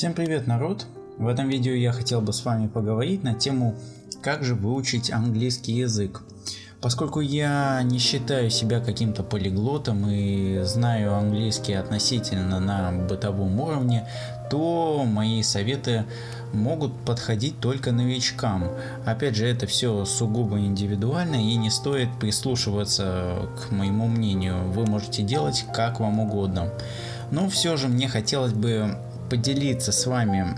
Всем привет, народ! В этом видео я хотел бы с вами поговорить на тему, как же выучить английский язык. Поскольку я не считаю себя каким-то полиглотом и знаю английский относительно на бытовом уровне, то мои советы могут подходить только новичкам. Опять же, это все сугубо индивидуально и не стоит прислушиваться к моему мнению. Вы можете делать как вам угодно. Но все же мне хотелось бы поделиться с вами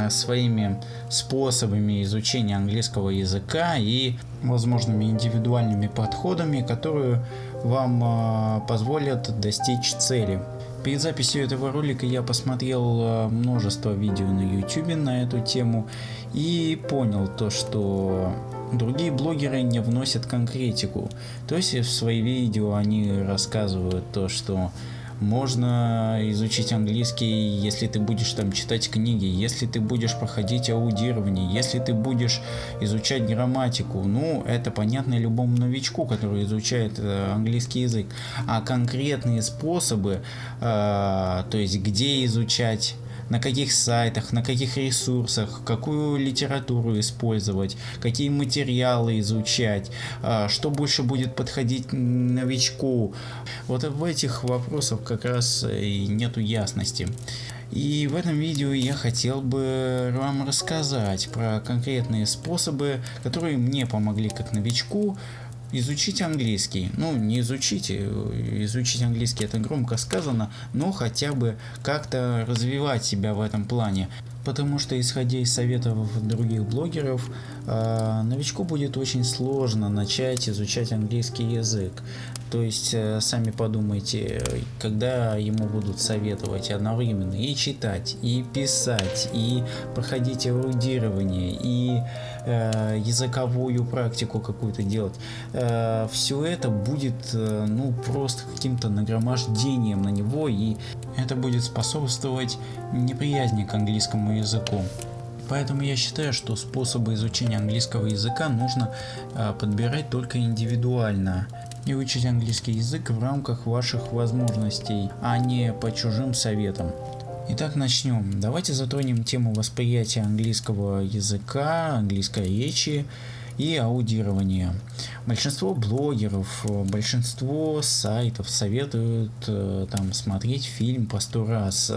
своими способами изучения английского языка и возможными индивидуальными подходами, которые вам позволят достичь цели. Перед записью этого ролика я посмотрел множество видео на YouTube на эту тему и понял то, что другие блогеры не вносят конкретику. То есть в свои видео они рассказывают то, что можно изучить английский, если ты будешь там читать книги, если ты будешь проходить аудирование, если ты будешь изучать грамматику. Ну, это понятно любому новичку, который изучает английский язык. А конкретные способы, то есть где изучать, на каких сайтах, на каких ресурсах, какую литературу использовать, какие материалы изучать, что больше будет подходить новичку. Вот в этих вопросах как раз и нету ясности. И в этом видео я хотел бы вам рассказать про конкретные способы, которые мне помогли как новичку изучить английский. Ну, не изучите, изучить английский это громко сказано, но хотя бы как-то развивать себя в этом плане. Потому что, исходя из советов других блогеров, новичку будет очень сложно начать изучать английский язык. То есть, сами подумайте, когда ему будут советовать одновременно и читать, и писать, и проходить аудирование, и языковую практику какую-то делать, все это будет просто каким-то нагромождением на него, и это будет способствовать неприязни к английскому языку. Поэтому я считаю, что способы изучения английского языка нужно подбирать только индивидуально и учить английский язык в рамках ваших возможностей, а не по чужим советам. Итак, начнем. Давайте затронем тему восприятия английского языка, английской речи и аудирования. Большинство блогеров, большинство сайтов советуют смотреть фильм по 100 раз,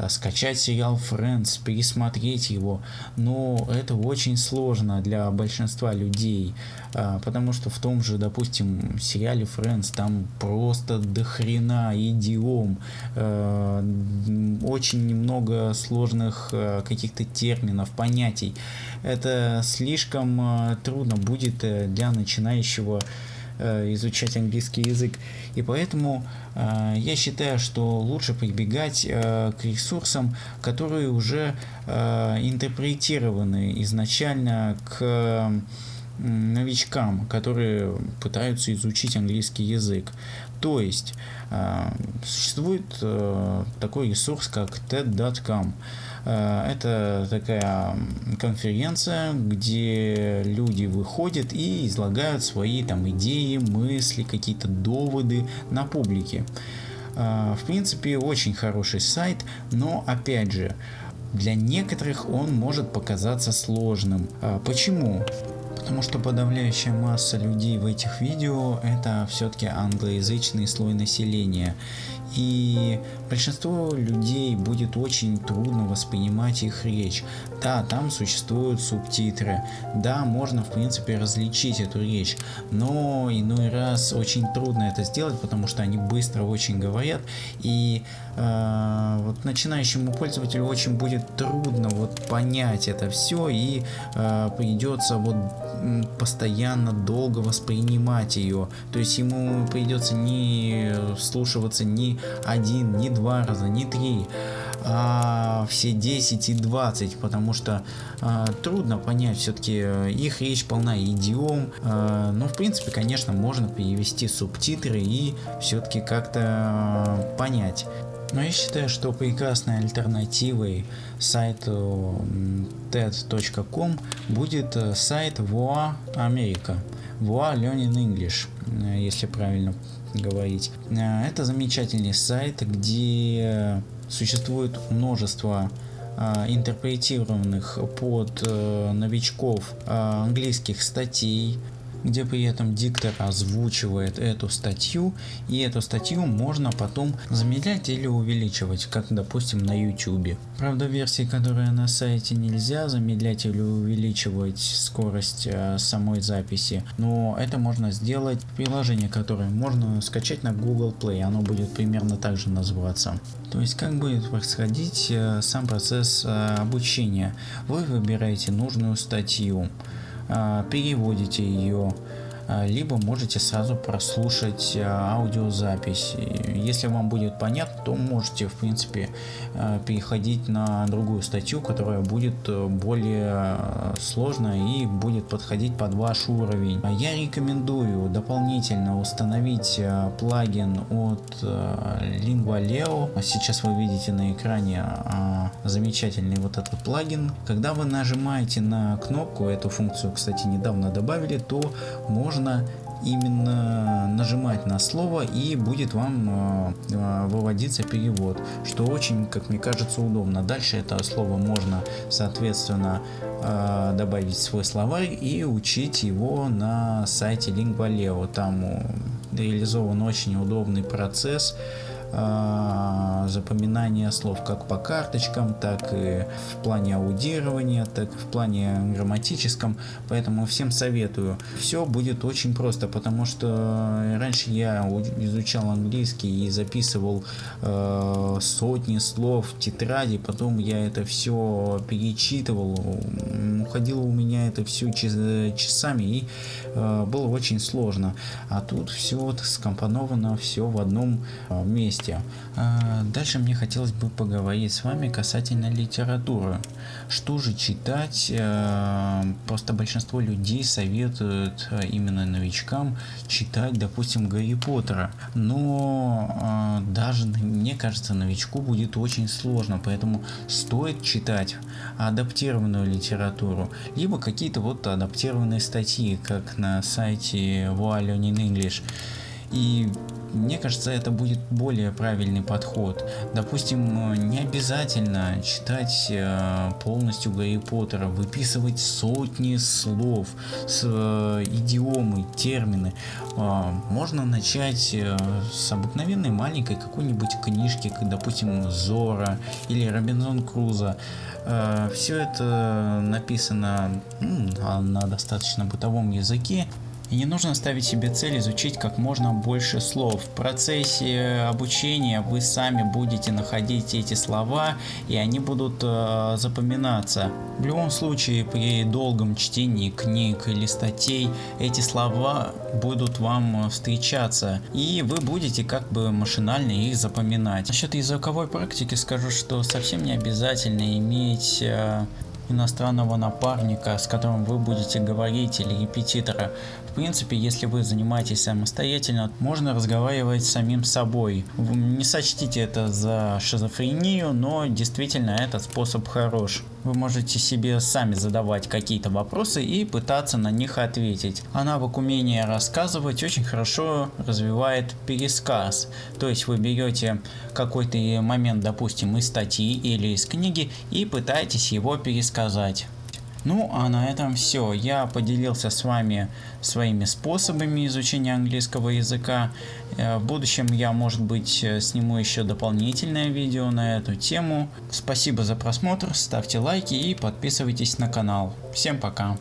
скачать сериал Friends, пересмотреть его, но это очень сложно для большинства людей, потому что в том же, допустим, сериале Friends там просто дохрена идиом, очень немного сложных каких-то терминов, понятий. Это слишком трудно будет для начинающего изучать английский язык. И поэтому я считаю, что лучше прибегать к ресурсам, которые уже интерпретированы изначально к новичкам, которые пытаются изучить английский язык. То есть существует такой ресурс, как TED.com. Это такая конференция, где люди выходят и излагают свои идеи, мысли, какие-то доводы на публике. В принципе, очень хороший сайт, но опять же, для некоторых он может показаться сложным. Почему? Потому что подавляющая масса людей в этих видео это все-таки англоязычный слой населения. И большинство людей будет очень трудно воспринимать их речь. Да, там существуют субтитры, да, можно в принципе различить эту речь, но иной раз очень трудно это сделать, потому что они быстро очень говорят, и начинающему пользователю очень будет трудно понять это все, и придется постоянно долго воспринимать ее. То есть ему придется не вслушиваться ни один, ни два раза, ни три, а все 10 и 20, потому что трудно понять, все-таки их речь полна идиом, но в принципе, конечно, можно перевести субтитры и все-таки как-то понять. Но я считаю, что прекрасной альтернативой сайту TED.com будет сайт VOA America, VOA Learning English, если правильно говорить. Это замечательный сайт, где существует множество интерпретированных под новичков английских статей, где при этом диктор озвучивает эту статью, и эту статью можно потом замедлять или увеличивать, как допустим на YouTube. Правда, в версии, которая на сайте, нельзя замедлять или увеличивать скорость самой записи, но это можно сделать в приложении, которое можно скачать на Google Play, оно будет примерно так же называться. То есть как будет происходить сам процесс обучения. Вы выбираете нужную статью, переводите ее, либо можете сразу прослушать аудиозапись. Если вам будет понятно, то можете в принципе переходить на другую статью, которая будет более сложная и будет подходить под ваш уровень. Я рекомендую дополнительно установить плагин от Lingua.leo. Сейчас вы видите на экране замечательный вот этот плагин. Когда вы нажимаете на кнопку, эту функцию, кстати, недавно добавили, то можно именно нажимать на слово и будет вам выводиться перевод, что очень, как мне кажется, удобно. Дальше это слово можно соответственно добавить в свой словарь и учить его на сайте Lingua.leo. Там реализован очень удобный процесс запоминания слов как по карточкам, так и в плане аудирования, так и в плане грамматическом, поэтому всем советую. Все будет очень просто, потому что раньше я изучал английский и записывал сотни слов в тетради, потом я это все перечитывал, уходило у меня это все часами и было очень сложно, а тут все скомпоновано, все в одном месте. Дальше мне хотелось бы поговорить с вами касательно литературы. Что же читать? Просто большинство людей советуют именно новичкам читать, допустим, Гарри Поттера. Но даже, мне кажется, новичку будет очень сложно, поэтому стоит читать адаптированную литературу, либо какие-то вот адаптированные статьи, как на сайте Voa Learning English. И мне кажется, это будет более правильный подход. Допустим, не обязательно читать полностью Гарри Поттера, выписывать сотни слов, идиомы, термины. Можно начать с обыкновенной маленькой какой-нибудь книжки, как, допустим, Зора или Робинзон Крузо. Все это написано на достаточно бытовом языке. И не нужно ставить себе цель изучить как можно больше слов. В процессе обучения вы сами будете находить эти слова, и они будут запоминаться. В любом случае, при долгом чтении книг или статей эти слова будут вам встречаться, и вы будете как бы машинально их запоминать. Насчет языковой практики скажу, что совсем не обязательно иметь иностранного напарника, с которым вы будете говорить, или репетитора. В принципе, если вы занимаетесь самостоятельно, можно разговаривать с самим собой. Не сочтите это за шизофрению, но действительно этот способ хорош. Вы можете себе сами задавать какие-то вопросы и пытаться на них ответить. А навык умения рассказывать очень хорошо развивает пересказ. То есть вы берете какой-то момент, допустим, из статьи или из книги и пытаетесь его пересказать. Ну, а на этом все. Я поделился с вами своими способами изучения английского языка. В будущем я, может быть, сниму еще дополнительное видео на эту тему. Спасибо за просмотр, ставьте лайки и подписывайтесь на канал. Всем пока!